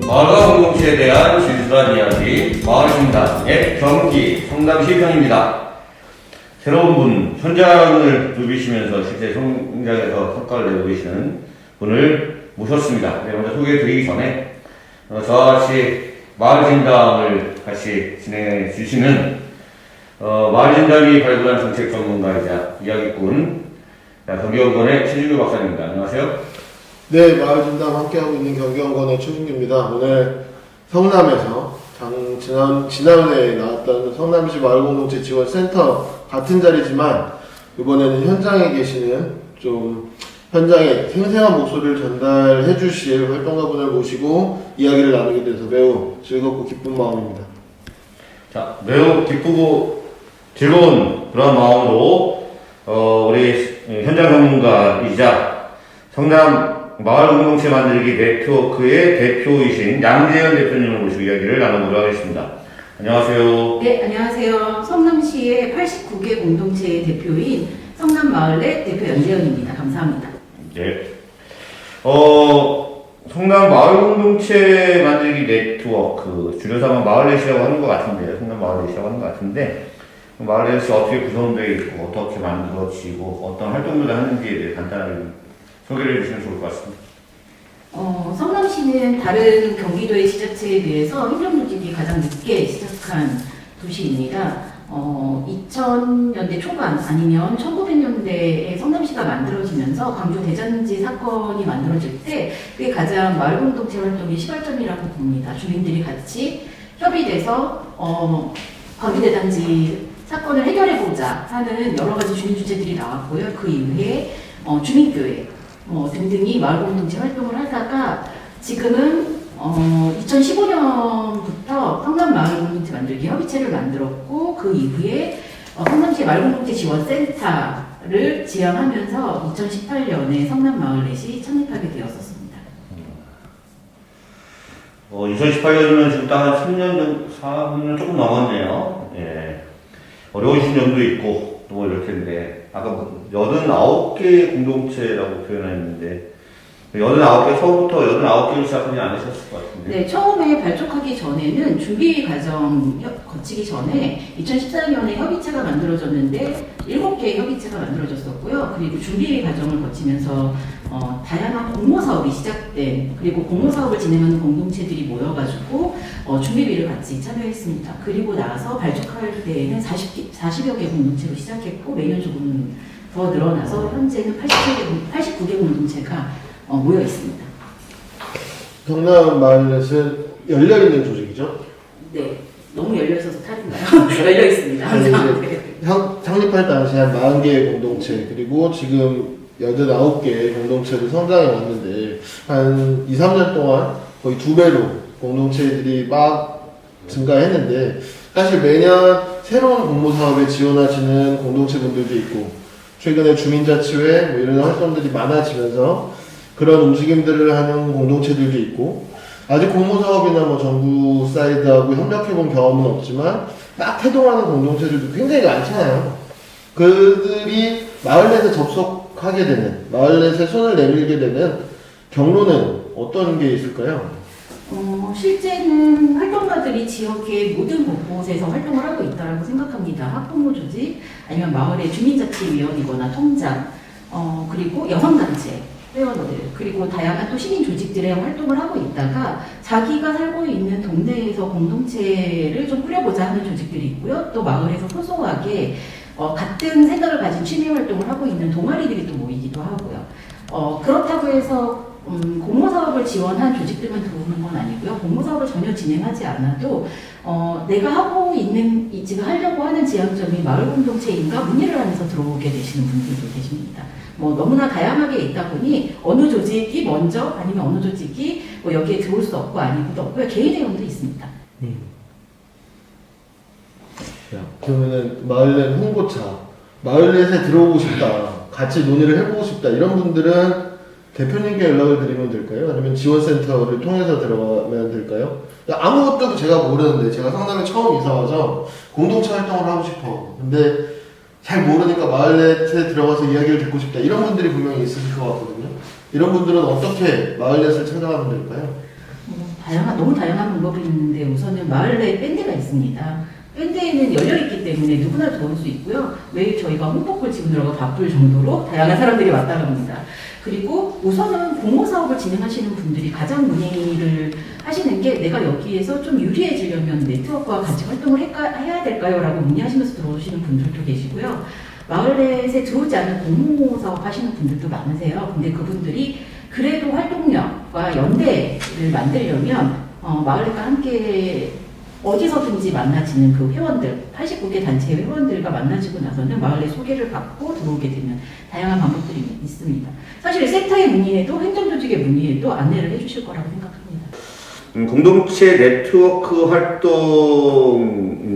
마을과 공동체에 대한 진솔한 이야기, 마을신당의 경기 성남시 편입니다. 새로운 분, 현장을 누비시면서 실제 현장에서 성과를 내고 계시는 분을 모셨습니다. 네, 먼저 소개해드리기 전에 저와 같이 마을신당을 같이 진행해 주시는 마을신당이 발굴한 정책 전문가이자 이야기꾼 경기연구원의 최준규 박사님입니다. 안녕하세요. 네, 마을진담 함께하고 있는 경기연구원의 최준규입니다. 오늘 성남에서 지난해에 나왔던 성남시 마을공동체 지원센터 같은 자리지만 이번에는 현장에 계시는 좀 현장의 생생한 목소리를 전달해 주실 활동가분을 모시고 이야기를 나누게 돼서 매우 즐겁고 기쁜 마음입니다. 자, 매우 기쁘고 즐거운 그런 마음으로 우리 현장 전문가이자 성남 마을 공동체 만들기 네트워크의 대표이신 양재현 대표님을 모시고 이야기를 나눠보도록 하겠습니다. 안녕하세요. 네, 안녕하세요. 성남시의 89개 공동체의 대표인 성남마을의 대표 양재현입니다. 감사합니다. 네. 성남 마을 공동체 만들기 네트워크, 줄여서 마을넷이라고 하는 것 같은데요. 성남 마을넷이라고 하는 것 같은데, 마을넷이 어떻게 구성되어 있고, 어떻게 만들어지고, 어떤 활동들을 하는지에 대해 간단하게 소개를 해주시면 좋을 것 같습니다. 성남시는 다른 경기도의 시작체에 비해서 행정조직이 가장 늦게 시작한 도시입니다. 2000년대 초반 아니면 1900년대에 성남시가 만들어지면서 광주 대잔지 사건이 만들어질 때 그게 가장 마을공동체 활동의 시발점이라고 봅니다. 주민들이 같이 협의돼서 광주 대잔지 사건을 해결해보자 하는 여러 가지 주민 주체들이 나왔고요. 그 이후에 주민교회 등등이 마을공동체 활동을 하다가 지금은 2015년부터 성남 마을공동체 만들기 협의체를 만들었고 그 이후에 성남시 마을공동체 지원센터를 지향하면서 2018년에 성남 마을넷이 창립하게 되었었습니다. 2018년이면 지금 딱 한 3년, 4년 조금 넘었네요. 예. 어려우신 점도 있고, 또 이럴 텐데, 아까 89개 공동체라고 표현했는데, 89개, 처음부터 89개를 시작하지 않으셨을 것 같은데. 네, 처음에 발족하기 전에는 준비 과정 거치기 전에 2014년에 협의체가 만들어졌는데 7개의 협의체가 만들어졌었고요. 그리고 준비 과정을 거치면서 다양한 공모 사업이 시작된 그리고 공모 사업을 진행하는 공동체들이 모여가지고 준비비를 같이 참여했습니다. 그리고 나서 발족할 때에는 40여 개 공동체로 시작했고 매년 조금 더 늘어나서 현재는 89개 공동체가 모여 있습니다. 성남 마을넷은 열려있는 조직이죠? 네, 너무 열려 있어서 탈인가요? 열려 있습니다. 항상. 창립할 당시 한 40개의 공동체 그리고 지금 89개의 공동체로 성장해 왔는데 한 2, 3년 동안 거의 2배로 공동체들이 막 증가했는데 사실 매년 새로운 공모 사업에 지원하시는 공동체분들도 있고 최근에 주민자치회 뭐 이런 활동들이 많아지면서 그런 움직임들을 하는 공동체들도 있고 아직 공모사업이나 뭐 정부 사이드하고 협력해본 경험은 없지만 막 태동하는 공동체들도 굉장히 많잖아요. 그들이 마을넷에 접속하게 되는 마을넷에 손을 내밀게 되는 경로는 어떤 게 있을까요? 실제는 활동가들이 지역의 모든 곳곳에서 활동을 하고 있다고 생각합니다. 학부모 조직, 아니면 마을의 주민자치위원이거나 통장, 그리고 여성단체, 회원들, 그리고 다양한 또 시민 조직들의 활동을 하고 있다가 자기가 살고 있는 동네에서 공동체를 좀 꾸려보자 하는 조직들이 있고요. 또 마을에서 소소하게 같은 생각을 가진 취미 활동을 하고 있는 동아리들이 또 모이기도 하고요. 그렇다고 해서 공모사업을 지원한 조직들만 들어오는 건 아니고요. 공모사업을 전혀 진행하지 않아도 내가 하고 있는, 지금 하려고 하는 지향점이 마을공동체인가 문의를 하면서 들어오게 되시는 분들도 계십니다. 너무나 다양하게 있다 보니 어느 조직이 먼저 아니면 어느 조직이 여기에 들어올 수 없고 아니고도 없고요. 개인의 경우도 있습니다. 그러면은 마을넷 홍보차, 마을넷에 들어오고 싶다, 같이 논의를 해보고 싶다 이런 분들은 대표님께 연락을 드리면 될까요? 아니면 지원센터를 통해서 들어가면 될까요? 아무것도 제가 모르는데 제가 성남에 처음 이사 와서 공동체 활동을 하고 싶어. 근데 잘 모르니까 마을넷에 들어가서 이야기를 듣고 싶다. 이런 분들이 분명히 있으실 것 같거든요. 이런 분들은 어떻게 마을넷을 찾아가면 될까요? 너무 다양한 방법이 있는데 우선은 마을 내에 밴드가 있습니다. 밴드에는 열려있기 때문에 누구나 들어올 수 있고요. 매일 저희가 홍보콜 지금 들어가 바쁠 정도로 다양한 사람들이 왔다 갑니다. 그리고 우선은 공모사업을 진행하시는 분들이 가장 문의를 하시는 게 내가 여기에서 좀 유리해지려면 네트워크와 같이 활동을 해야 될까요? 라고 문의하시면서 들어오시는 분들도 계시고요. 마을넷에 들어오지 않은 공모사업 하시는 분들도 많으세요. 근데 그분들이 그래도 활동력과 연대를 만들려면 마을넷과 함께 어디서든지 만나지는 그 회원들, 89개 단체의 회원들과 만나지고 나서는 마을넷 소개를 받고 들어오게 되면 다양한 방법들이 있습니다. 사실 센터에 문의해도 행정조직에 문의해도 안내를 해주실 거라고 생각합니다. 공동체 네트워크 활동인데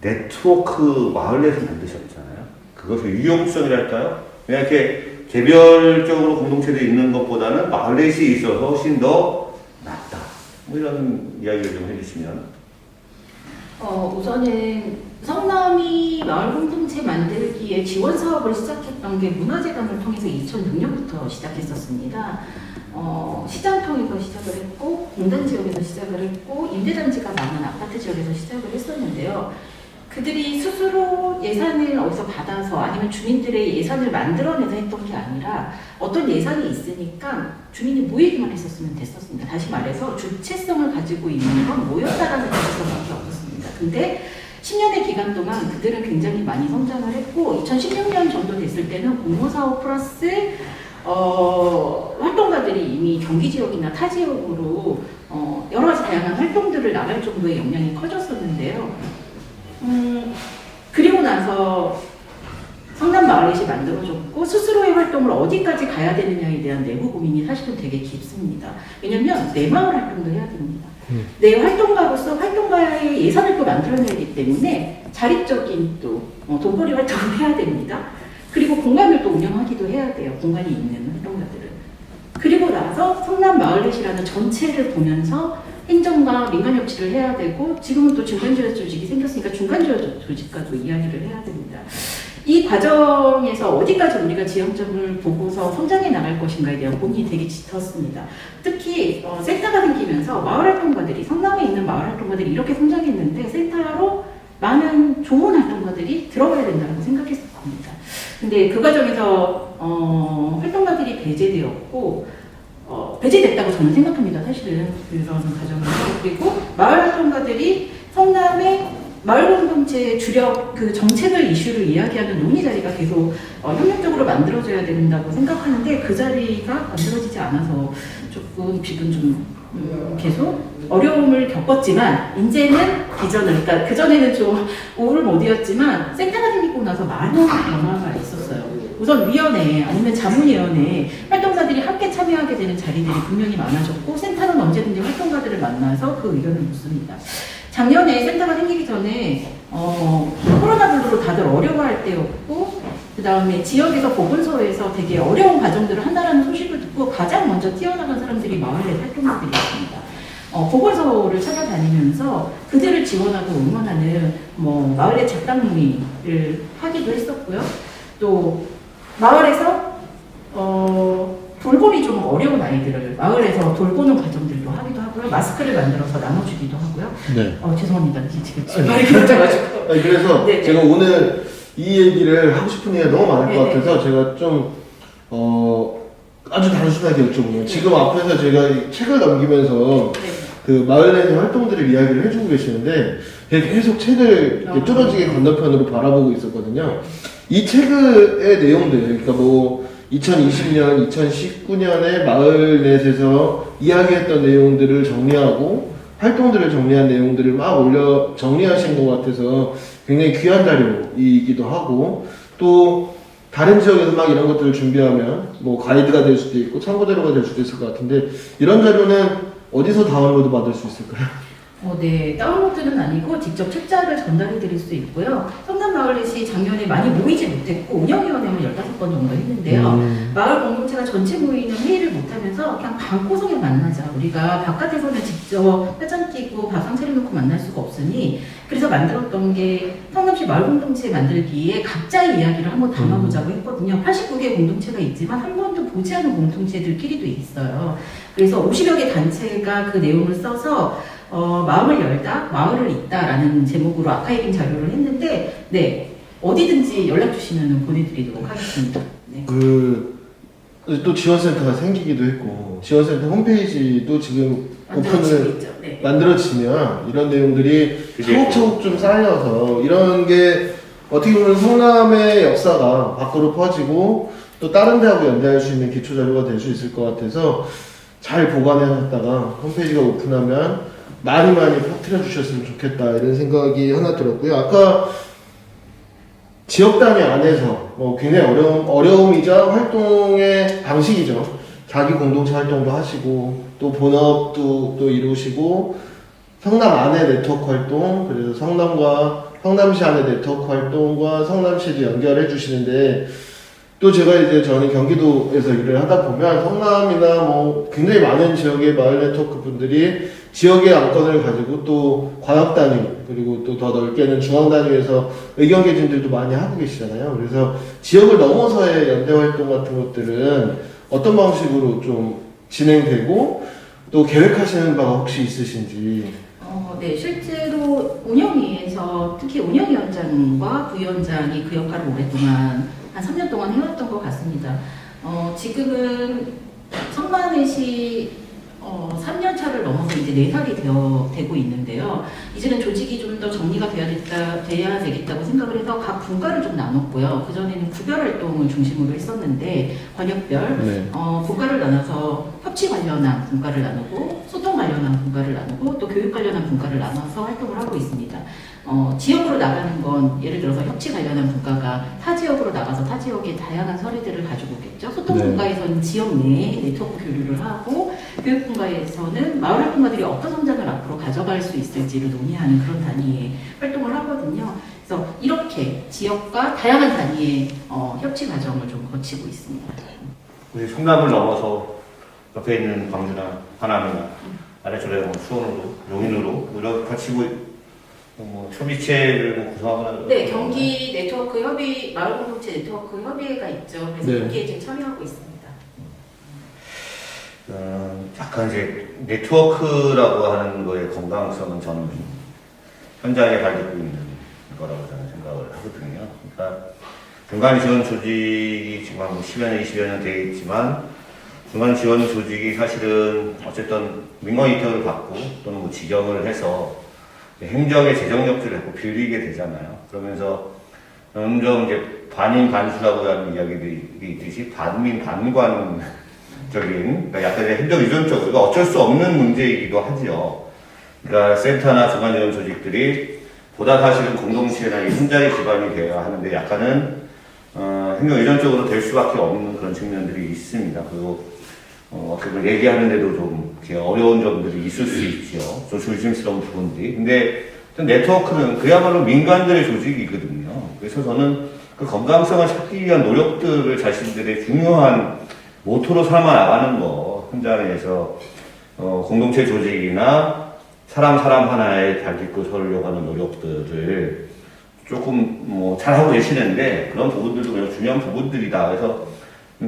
네트워크 마을넷을 만드셨잖아요. 그것의 유용성이랄까요? 그냥 이렇게 개별적으로 공동체들이 있는 것보다는 마을넷이 있어서 훨씬 더 낫다. 뭐 이런 이야기를 좀 해주시면. 우선은 성남이 마을 공동체 만들기에 지원 사업을 시작했던 게 문화재단을 통해서 2006년부터 시작했었습니다. 시장 통해서 시작을 했고, 공단 지역에서 시작을 했고, 임대단지가 많은 아파트 지역에서 시작을 했었는데요. 그들이 스스로 예산을 어디서 받아서 아니면 주민들의 예산을 만들어내서 했던 게 아니라 어떤 예산이 있으니까 주민이 모이기만 했었으면 됐었습니다. 다시 말해서 주체성을 가지고 있는 건 모였다라는 주체성밖에 없었습니다. 근데 10년의 기간 동안 그들은 굉장히 많이 성장을 했고 2016년 정도 됐을 때는 공모사업 플러스 활동가들이 이미 경기 지역이나 타 지역으로 여러 가지 다양한 활동들을 나갈 정도의 역량이 커졌었는데요. 그리고 나서 성남 마을넷이 만들어졌고 스스로의 활동을 어디까지 가야 되느냐에 대한 내부 고민이 사실은 되게 깊습니다. 왜냐면 내 마을 활동도 해야 됩니다. 내 활동가로서 활동가의 예산을 또 만들어내야 하기 때문에 자립적인 또 돈벌이 활동을 해야 됩니다. 그리고 공간을 또 운영하기도 해야 돼요. 공간이 있는 활동가들은. 그리고 나서 성남 마을넷이라는 전체를 보면서 행정과 민간 협치를 해야 되고 지금은 또 중간지원 조직이 생겼으니까 중간지원 조직과도 이야기를 해야 됩니다. 이 과정에서 어디까지 우리가 지향점을 보고서 성장해 나갈 것인가에 대한 고민이 되게 짙었습니다. 특히 센터가 생기면서 마을활동가들이 성남에 있는 마을활동가들이 이렇게 성장했는데 센터로 많은 좋은 활동가들이 들어가야 된다고 생각했습니다. 근데 그 과정에서 활동가들이 배제되었고 배제됐다고 저는 생각합니다. 사실은 그런 과정에서. 그리고 마을 활동가들이 성남의 마을 공동체 주력 그 정책을 이슈를 이야기하는 논의 자리가 계속 협력적으로 만들어져야 된다고 생각하는데 그 자리가 만들어지지 않아서 조금 지금 좀 계속 어려움을 겪었지만 이제는 그러니까 그전에는 좀 우울 모드였지만 센터가 생기고 나서 많은 변화가 있었어요. 우선 위원회 아니면 자문위원회 활동가들이 함께 참여하게 되는 자리들이 분명히 많아졌고 센터는 언제든지 활동가들을 만나서 그 의견을 묻습니다. 작년에 센터가 생기기 전에 코로나 블루로 다들 어려워할 때였고 그 다음에 지역에서 보건소에서 되게 어려운 과정들을 한다라는 소식을 듣고 가장 먼저 뛰어나간 사람들이 마을넷 활동가들이었습니다. 보건소를 찾아다니면서 그들을 지원하고 응원하는 마을넷 작당 모임을 하기도 했었고요. 또 마을에서 돌봄이 좀 어려운 아이들을 마을에서 돌보는 과정들도 하기도 하고요. 마스크를 만들어서 나눠주기도 하고요. 네. 죄송합니다. 지금 말이 길어져가지고. 그래서 네. 제가 오늘 이 얘기를 하고 싶은 얘기가 너무 많을 것 네. 같아서 제가 좀 아주 단순하게 여쭤보면 지금 앞에서 제가 이 책을 넘기면서 그 마을넷의 활동들을 이야기를 해주고 계시는데 계속 책을 이렇게 뚫어지게 건너편으로 바라보고 있었거든요. 이 책의 내용들, 그러니까 2020년, 2019년에 마을넷에서 이야기했던 내용들을 정리하고 활동들을 정리한 내용들을 막 정리하신 것 같아서 굉장히 귀한 자료이기도 하고 또 다른 지역에서 막 이런 것들을 준비하면 가이드가 될 수도 있고 참고 자료가 될 수도 있을 것 같은데 이런 자료는 어디서 다운로드 받을 수 있을까요? 네, 다운로드는 아니고 직접 책자를 전달해 드릴 수 있고요. 성남마을넷이 작년에 많이 모이지 못했고 운영위원회만 15번 정도 했는데요. 마을 공동체가 전체 모이는 회의를 못하면서 그냥 방구석에 만나자. 우리가 바깥에서는 직접 회장 끼고 밥상 차려놓고 만날 수가 없으니 그래서 만들었던 게 성남시 마을 공동체 만들기에 각자의 이야기를 한번 담아보자고 했거든요. 89개 공동체가 있지만 한 번도 보지 않은 공동체들끼리도 있어요. 그래서 50여 개 단체가 그 내용을 써서 마음을 열다, 마을을 잇다라는 제목으로 아카이빙 자료를 했는데, 네, 어디든지 연락 주시면 보내드리도록 하겠습니다. 네. 또 지원센터가 생기기도 했고, 지원센터 홈페이지도 지금 오픈을 네. 만들어지면 이런 내용들이 그게 차곡차곡 좀 쌓여서 이런 게 어떻게 보면 성남의 역사가 밖으로 퍼지고 또 다른 데하고 연대할 수 있는 기초 자료가 될 수 있을 것 같아서 잘 보관해 놨다가 홈페이지가 오픈하면 많이 퍼뜨려 주셨으면 좋겠다 이런 생각이 하나 들었고요. 아까 지역 단위 안에서 굉장히 어려움이자 활동의 방식이죠. 자기 공동체 활동도 하시고 또 본업도 또 이루시고 성남 안의 네트워크 활동, 그래서 성남시 안의 네트워크 활동과 성남시도 연결해 주시는데, 또 제가 이제 저는 경기도에서 일을 하다 보면 성남이나 굉장히 많은 지역의 마을 네트워크 분들이 지역의 안건을 가지고 또 광역 단위, 그리고 또 더 넓게는 중앙 단위에서 의견 개진들도 많이 하고 계시잖아요. 그래서 지역을 넘어서의 연대 활동 같은 것들은 어떤 방식으로 좀 진행되고 또 계획하시는 바가 혹시 있으신지. 네, 실제로 운영위에서 특히 운영위원장과 부위원장이 그 역할을 오랫동안 한 3년 동안 해왔던 것 같습니다. 지금은 성남시 3년 차를 넘어서 이제 4살이 되고 있는데요. 이제는 조직이 좀 더 정리가 돼야 되겠다고 생각을 해서 각 분과를 좀 나눴고요. 그전에는 구별 활동을 중심으로 했었는데, 관역별, 네. 분과를 나눠서 협치 관련한 분과를 나누고, 소통 관련한 분과를 나누고, 또 교육 관련한 분과를 나눠서 활동을 하고 있습니다. 지역으로 나가는 건 예를 들어서 협치 관련한 분과가 타 지역으로 나가서 타 지역의 다양한 사례들을 가지고 오겠죠. 소통 네. 분과에서는 지역 내에 네트워크 교류를 하고, 교육 분과에서는 마을 활동가들이 어떤 성장을 앞으로 가져갈 수 있을지를 논의하는 그런 단위의 활동을 하거든요. 그래서 이렇게 지역과 다양한 단위의 협치 과정을 좀 거치고 있습니다. 우리 성남을 넘어서 옆에 있는 광주나 하남이나 아래쪽에 수원으로, 용인으로 이렇게 같이 협의체를 구성하거나. 네, 경기 네트워크 협의, 마을 공동체 네트워크 협의회가 있죠. 그래서 네. 거기에 지금 참여하고 있습니다. 약간 이제 네트워크라고 하는 거의 건강성은 저는 현장에 발견되고 있는 거라고 저는 생각을 하거든요. 그러니까 중간 지원 조직이 지금 한 10여 년, 20여 년 되어 있지만, 중간 지원 조직이 사실은 어쨌든 민간 인터뷰를 받고 또는 직영을 해서 행정의 재정력들을 자꾸 빌리게 되잖아요. 그러면서 점점 이제 반인 반수라고 하는 이야기들이 있듯이 반민 반관적인, 그러니까 약간 행정 유전적으로, 그러니까 어쩔 수 없는 문제이기도 하죠. 그러니까 센터나 중간 지원 조직들이 보다 사실은 공동체나 이 현장에 기반이 되어야 하는데 약간은 행정 유전적으로 될 수밖에 없는 그런 측면들이 있습니다. 그리고 어떻게 보면 얘기하는데도 좀 이렇게 어려운 점들이 있을 수 있죠. 좀 조심스러운 부분들이. 근데 네트워크는 그야말로 민간들의 조직이거든요. 그래서 저는 그 건강성을 찾기 위한 노력들을 자신들의 중요한 모토로 삼아 나가는 거, 현장에서 공동체 조직이나 사람 하나에 잘 서려고 하는 노력들을 조금 잘하고 계시는데, 그런 부분들도 그냥 중요한 부분들이다. 그래서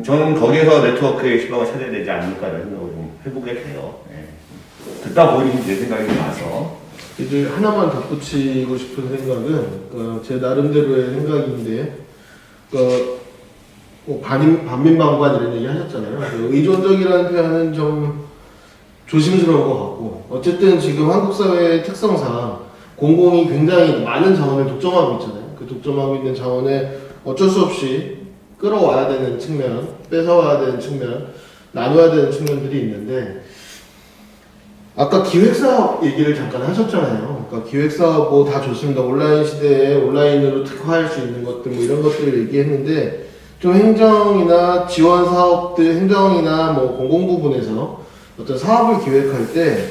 저는 거기에서 네트워크의 시방을 찾아야 되지 않을까라는 생각을 좀 해보게 돼요. 예. 듣다 보니 내 생각이 나서. 이제 하나만 덧붙이고 싶은 생각은, 제 나름대로의 생각인데, 반민반관 이런 얘기 하셨잖아요. 의존적이라는 표현은 좀 조심스러운 것 같고, 어쨌든 지금 한국 사회의 특성상 공공이 굉장히 많은 자원을 독점하고 있잖아요. 그 독점하고 있는 자원에 어쩔 수 없이 끌어와야 되는 측면, 뺏어와야 되는 측면, 나눠야 되는 측면들이 있는데, 아까 기획사업 얘기를 잠깐 하셨잖아요. 그러니까 기획사업 다 좋습니다. 온라인 시대에 온라인으로 특화할 수 있는 것들 이런 것들을 얘기했는데, 좀 행정이나 지원 사업들, 행정이나 공공 부분에서 어떤 사업을 기획할 때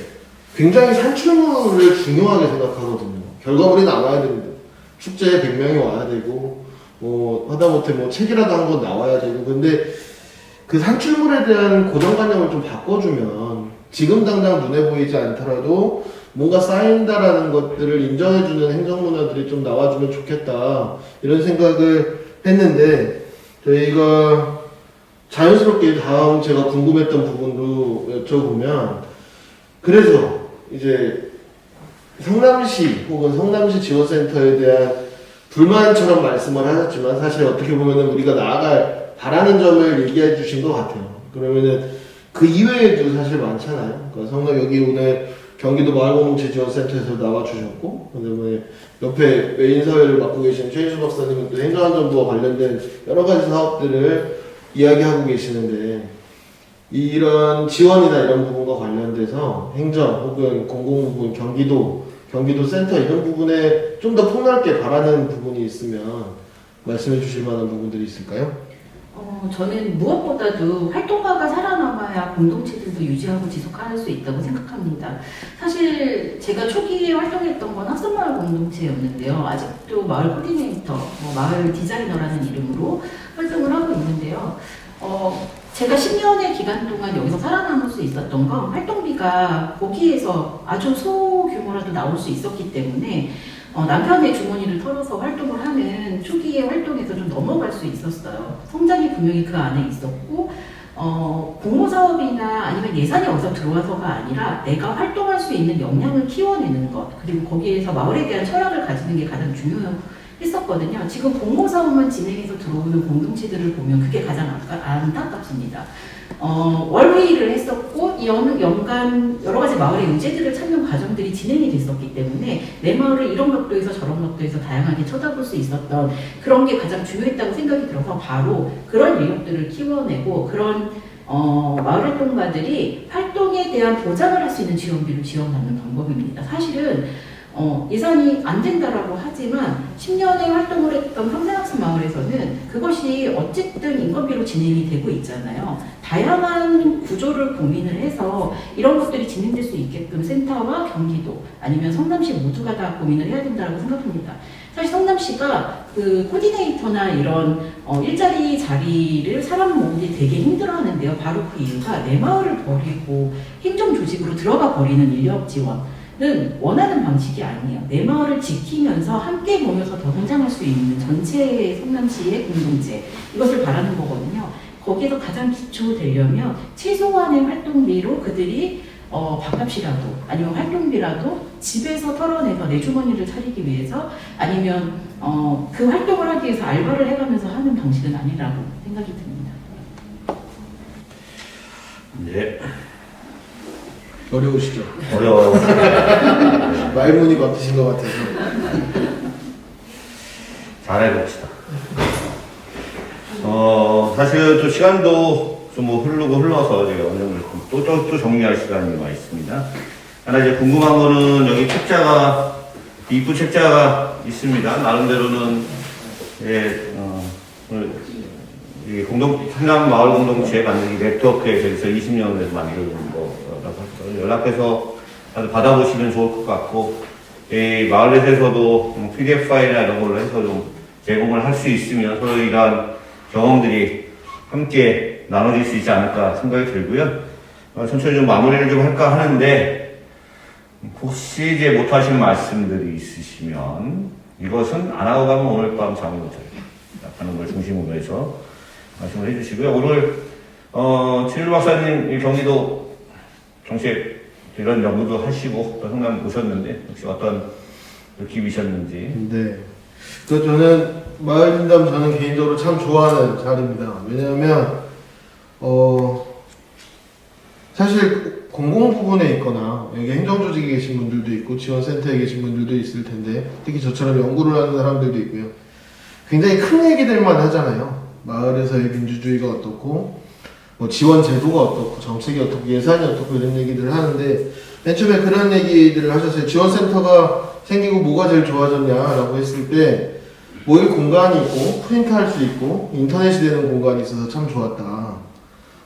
굉장히 산출물을 중요하게 생각하거든요. 결과물이 나와야 됩니다. 축제에 100명이 와야 되고, 하다못해 책이라도 한 권 나와야 되고, 근데 그 산출물에 대한 고정관념을 좀 바꿔주면 지금 당장 눈에 보이지 않더라도 뭔가 쌓인다라는 것들을 인정해주는 행정문화들이 좀 나와주면 좋겠다, 이런 생각을 했는데, 저희가 자연스럽게 다음 제가 궁금했던 부분도 여쭤보면, 그래서 이제 성남시 혹은 성남시 지원센터에 대한 불만처럼 말씀을 하셨지만 사실 어떻게 보면은 우리가 나아갈 바라는 점을 얘기해 주신 것 같아요. 그러면은 그 이외에도 사실 많잖아요. 그러니까 성남 여기 오늘 경기도 마을공동체지원센터에서 나와주셨고, 그다음에 옆에 메인 사회를 맡고 계신 최인수 박사님은 또 행정안전부와 관련된 여러 가지 사업들을 이야기하고 계시는데, 이런 지원이나 이런 부분과 관련돼서 행정 혹은 공공부문, 경기도 센터 이런 부분에 좀 더 폭넓게 바라는 부분이 있으면 말씀해 주실 만한 부분들이 있을까요? 저는 무엇보다도 활동가가 살아남아야 공동체들도 유지하고 지속할 수 있다고 생각합니다. 사실 제가 초기에 활동했던 건 학생마을 공동체였는데요. 아직도 마을 코디네이터, 마을 디자이너라는 이름으로 활동을 하고 있는데요. 제가 10년의 기간 동안 여기서 살아남을 수 있었던 건 활동비가 거기에서 아주 소규모라도 나올 수 있었기 때문에 남편의 주머니를 털어서 활동을 하는 초기의 활동에서 좀 넘어갈 수 있었어요. 성장이 분명히 그 안에 있었고, 공모사업이나 아니면 예산이 어디서 들어와서가 아니라 내가 활동할 수 있는 역량을 키워내는 것, 그리고 거기에서 마을에 대한 철학을 가지는 게 가장 중요했었거든요. 지금 공모사업만 진행해서 들어오는 공동체들을 보면 그게 가장 안타깝습니다. 월회의를 했었고, 연간 여러 가지 마을의 의제들을 찾는 과정들이 진행이 됐었기 때문에 내 마을을 이런 각도에서 저런 각도에서 다양하게 쳐다볼 수 있었던 그런 게 가장 중요했다고 생각이 들어서 바로 그런 인력들을 키워내고 그런 마을 활동가들이 활동에 대한 보장을 할 수 있는 지원비를 지원하는 방법입니다. 사실은 예산이 안 된다라고 하지만 10년의 활동을 했던 평생학습 마을에서는 그것이 어쨌든 인건비로 진행이 되고 있잖아요. 다양한 구조를 고민을 해서 이런 것들이 진행될 수 있게끔 센터와 경기도 아니면 성남시 모두가 다 고민을 해야 된다고 생각합니다. 사실 성남시가 그 코디네이터나 이런 일자리 자리를 사람 모으기 되게 힘들어하는데요. 바로 그 이유가 내 마을을 버리고 행정 조직으로 들어가 버리는 인력 지원은 원하는 방식이 아니에요. 내 마을을 지키면서 함께 모여서 더 성장할 수 있는 전체 성남시의 공동체, 이것을 바라는 거거든요. 거기에서 가장 기초되려면 최소한의 활동비로 그들이 밥값이라도 아니면 활동비라도 집에서 털어내서 내 주머니를 차리기 위해서 아니면 그 활동을 하기 위해서 알바를 해가면서 하는 방식은 아니라고 생각이 듭니다. 네. 어려우시죠? 어려워. 말문이 막히신 것 같아서. 잘해봅시다. 사실 또 시간도 좀 뭐 흘러서 제가 어느 정도 또 정리할 시간이 와 있습니다. 하나 이제 궁금한 거는 여기 책자가, 입구 책자가 있습니다. 나름대로는, 이 성남 마을 공동체 만들기 네트워크에 대해서 20년을 만들어준 거라고 해서 연락해서 받아보시면 좋을 것 같고, 이 마을넷에서도 PDF 파일이나 이런 걸로 해서 좀 제공을 할 수 있으면 서로 이러한 경험들이 함께 나눠질 수 있지 않을까 생각이 들고요. 천천히 좀 마무리를 좀 할까 하는데, 혹시 이제 못하신 말씀들이 있으시면 이것은 안 하고 가면 오늘 밤 잠을 못 자는 걸 중심으로 해서 말씀을 해주시고요. 오늘 최인수 박사님 경기도 정책 이런 연구도 하시고 또 성남 오셨는데 혹시 어떤 느낌이셨는지. 네. 그 저는 마을진담 저는 개인적으로 참 좋아하는 자리입니다. 왜냐하면 사실 공공 부분에 있거나 여기 행정조직에 계신 분들도 있고 지원센터에 계신 분들도 있을 텐데 특히 저처럼 연구를 하는 사람들도 있고요. 굉장히 큰 얘기들만 하잖아요. 마을에서의 민주주의가 어떻고 뭐 지원 제도가 어떻고 정책이 어떻고 예산이 어떻고 이런 얘기들을 하는데 맨 처음에 그런 얘기들을 하셨어요. 지원센터가 생기고 뭐가 제일 좋아졌냐라고 했을 때 모일 공간이 있고 프린트할 수 있고 인터넷이 되는 공간이 있어서 참 좋았다.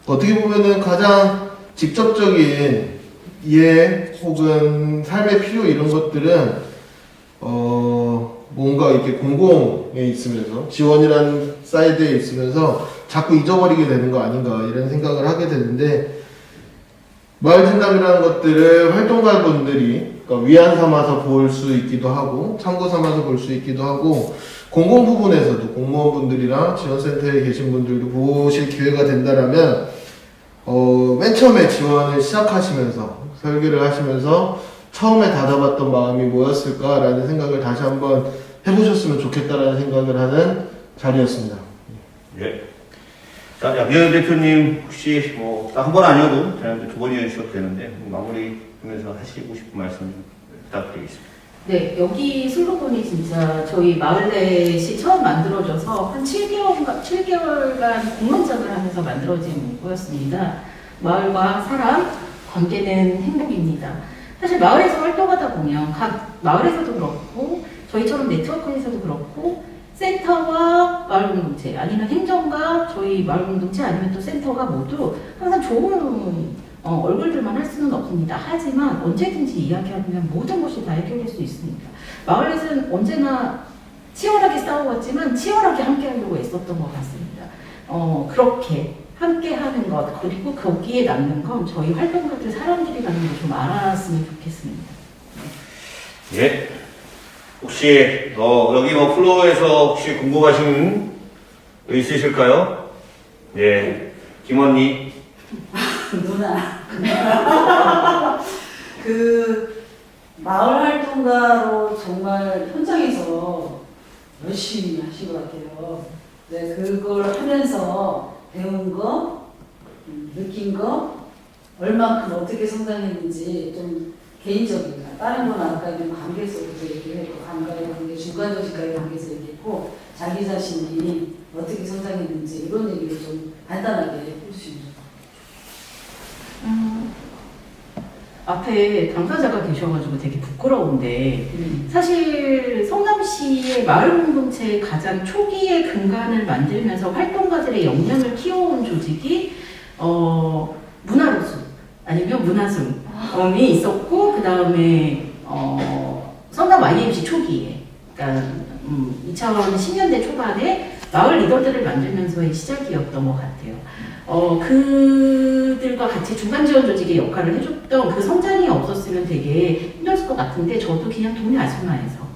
어떻게 보면은 가장 직접적인 이해 혹은 삶의 필요 이런 것들은 뭔가 이렇게 공공에 있으면서 지원이라는 사이드에 있으면서 자꾸 잊어버리게 되는 거 아닌가 이런 생각을 하게 되는데 마을진담이라는 것들을 활동가분들이 그러니까 위안 삼아서 볼 수 있기도 하고 참고 삼아서 볼 수 있기도 하고 공공 부분에서도 공무원분들이랑 지원센터에 계신 분들도 보실 기회가 된다라면 맨 처음에 지원을 시작하시면서 설계를 하시면서 처음에 다잡았던 마음이 뭐였을까라는 생각을 다시 한번 해보셨으면 좋겠다라는 생각을 하는 자리였습니다. 예. 자, 양재현 대표님 혹시 한 번 아니어도 그냥 두 번이나 주셔도 되는데 마무리하면서 하시고 싶은 말씀 부탁드리겠습니다. 네, 여기 슬로건이 진짜 저희 마을넷이 처음 만들어져서 한 7개월간 공론장을 하면서 만들어진 문구였습니다. 마을과 사람, 관계는 행복입니다. 사실 마을에서 활동하다 보면 각 마을에서도 그렇고 저희처럼 네트워크에서도 그렇고 센터와 마을 공동체 아니면 행정과 저희 마을 공동체 아니면 또 센터가 모두 항상 좋은 얼굴들만 할 수는 없습니다. 하지만 언제든지 이야기하면 모든 것이 다 해결될 수 있습니다. 마을넷은 언제나 치열하게 싸워왔지만 치열하게 함께하려고 애썼던 것 같습니다. 그렇게 함께하는 것 그리고 거기에 남는 건 저희 활동가들 사람들이라는 걸 좀 알았으면 좋겠습니다. 예. 혹시 여기 플로어에서 혹시 궁금하신 거 있으실까요? 예. 김언니. 누나. 그 마을 활동가로 정말 현장에서 열심히 하신 것 같아요. 네, 그걸 하면서 배운 거, 느낀 거, 얼만큼 어떻게 성장했는지 좀 개인적인 다른 건 아까 좀 관계에서부터 얘기했고 관계, 중간 조직과의 관계에서 얘기했고 자기 자신이 어떻게 성장했는지 이런 얘기를 좀 간단하게 해주시면 앞에 당사자가 계셔가지고 되게 부끄러운데 사실 성남시의 마을 공동체의 가장 초기의 근간을 만들면서 활동가들의 역량을 키워온 조직이 문화로수 아니면 문화숨이 있었고 그 다음에 성남 YMC 초기에 그러니까 2010년대 초반에 마을 리더들을 만들면서의 시작이었던 것 같아요. 그들과 같이 중간 지원 조직의 역할을 해줬던 그 성장이 없었으면 되게 힘들었을 것 같은데 저도 그냥 동네 아줌마에서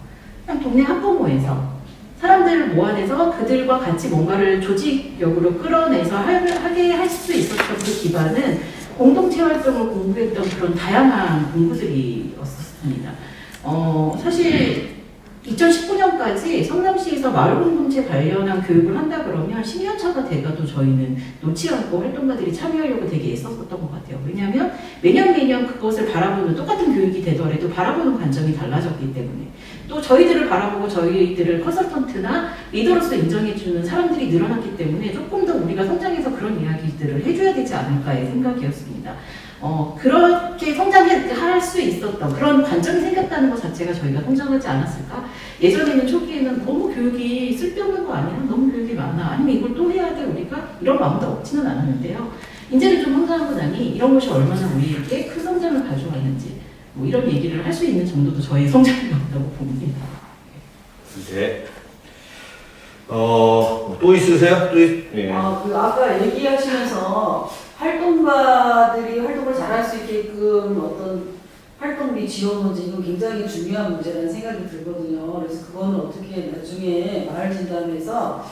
그냥 동네 학부모에서 사람들을 모아내서 그들과 같이 뭔가를 조직력으로 끌어내서 하게 할 수 있었던 그 기반은 공동체 활동을 공부했던 그런 다양한 공부들이었습니다. 사실 2019년까지 성남시에서 마을 공동체 관련한 교육을 한다 그러면 10년 차가 돼가도 저희는 놓지 않고 활동가들이 참여하려고 되게 애썼었던 것 같아요. 왜냐하면 매년 그것을 바라보는 똑같은 교육이 되더라도 바라보는 관점이 달라졌기 때문에 또 저희들을 바라보고 저희들을 컨설턴트나 리더로서 인정해주는 사람들이 늘어났기 때문에 조금 더 우리가 성장해서 그런 이야기들을 해줘야 되지 않을까의 생각이었습니다. 그렇게 성장할 수 있었던 그런 관점이 생겼다는 것 자체가 저희가 성장하지 않았을까? 예전에는 초기에는 너무 교육이 쓸데없는 거 아니야? 너무 교육이 많아. 아니면 이걸 또 해야 돼 우리가? 이런 마음도 없지는 않았는데요. 이제는 좀 성장하고 나니 이런 것이 얼마나 우리에게 큰 성장을 가져왔는지 뭐 이런 얘기를 할 수 있는 정도도 저희 성장이었다고 봅니다. 네. 또 있으세요? 예. 아까 얘기하시면서 활동가들이 활동을 잘할 수 있게끔 어떤 활동비 지원 문제 이건 굉장히 중요한 문제라는 생각이 들거든요. 그래서 그거는 어떻게 나중에 마을 진담에서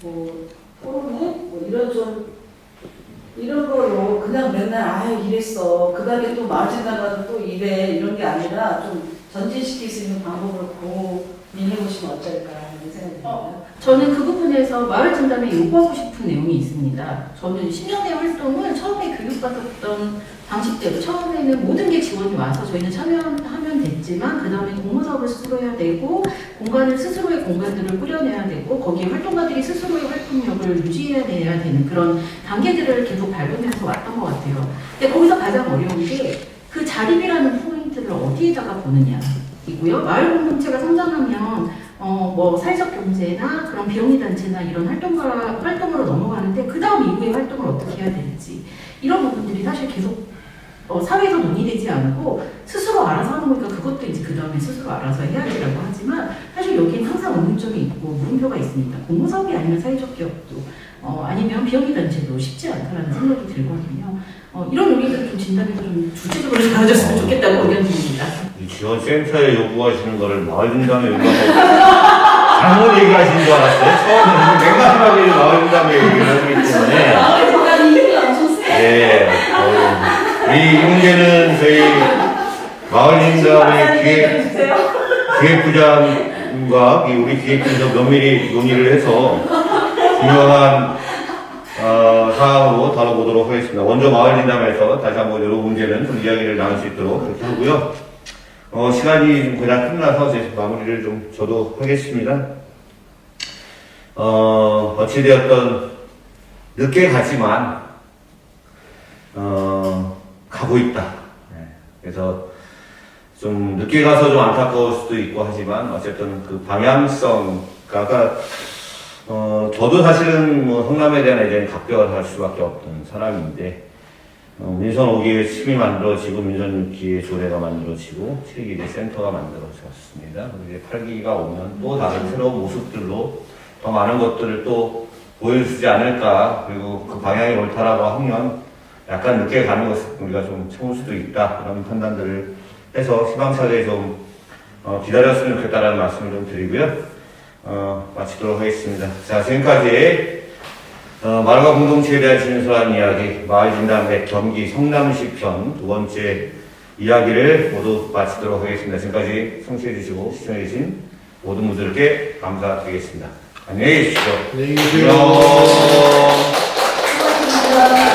뭐 토론회 뭐 이런 걸로 그냥 맨날 이랬어. 그 다음에 또 마을 진담 가도 또 이래 이런 게 아니라 좀 전진시킬 수 있는 방법을 고민해보시면 어떨까 하는 생각이 듭니다. 저는 그 부분에서 마을 진담에 요구하고 싶은 내용이 있습니다. 저는 10년의 활동을 처음에 교육받았던 방식대로 처음에는 모든 게 지원이 와서 저희는 참여하면 됐지만 그 다음에 공모사업을 스스로 해야 되고 스스로의 공간들을 꾸려내야 되고 거기에 활동가들이 스스로의 활동력을 유지해야 되는 그런 단계들을 계속 밟으면서 왔던 것 같아요. 근데 거기서 가장 어려운 게 그 자립이라는 포인트를 어디에다가 보느냐이고요. 마을 공동체가 성장하면 뭐 사회적 경제나 그런 비영리 단체나 이런 활동으로 넘어가는데 그 다음 이후의 활동을 어떻게 해야 될지 이런 부분들이 사실 계속 사회에서 논의되지 않고 스스로 알아서 하는 거니까 그것도 이제 그 다음에 스스로 알아서 해야 되라고 하지만 사실 여기는 항상 의문점이 있고 물음표가 있습니다. 공모사업이 아니면 사회적 기업도 아니면 비영리 단체도 쉽지 않다라는 생각이 들거든요. 이런 의견들을 좀 진단해서 좀 주체적으로 나눠줬으면 좋겠다고 의견 드립니다. 지원센터에 요구하시는 거를 마을 진담에 요구하고 잘못 얘기하신 줄 알았어요. 처음에 맨 마지막에 마을진담회 얘기를 하기 때문에. 마을의 정당이 힘이 엄청 세. 네, 이 문제는 저희 마을진담회 기획부장과 우리 기획팀에서 면밀히 논의를 해서 중요한 사항으로 다뤄보도록 하겠습니다. 먼저 마을진담회에서 다시 한번 여러 문제는 좀 이야기를 나눌 수 있도록 그렇게 하고요. 시간이 좀 그냥 끝나서 이제 마무리를 좀 저도 하겠습니다. 어찌되었던 늦게 가지만 가고 있다. 네. 그래서 좀 늦게 가서 좀 안타까울 수도 있고 하지만 어쨌든 그 방향성, 그러니까 저도 사실은 뭐 성남에 대한 애정이 각별할 수밖에 없던 사람인데 민선 5기의 팀이 만들어지고 민선 6기의 조례가 만들어지고 7기의 센터가 만들어졌습니다. 그리고 이제 8기가 오면 또 다른 새로운 모습들로 더 많은 것들을 또 보여주지 않을까. 그리고 그 방향이 옳다라고 하면 약간 늦게 가는 것을 우리가 좀 참을 수도 있다. 그런 판단들을 해서 희망차게 좀 기다렸으면 좋겠다라는 말씀을 좀 드리고요. 마치도록 하겠습니다. 자, 지금까지 마을과 공동체에 대한 진솔한 이야기, 마을진담회 경기 성남시 편 두 번째 이야기를 모두 마치도록 하겠습니다. 지금까지 청취해주시고 시청해주신 모든 분들께 감사드리겠습니다. 안녕히 계십시오. 안녕히 계세요. 안녕. 수고하셨습니다.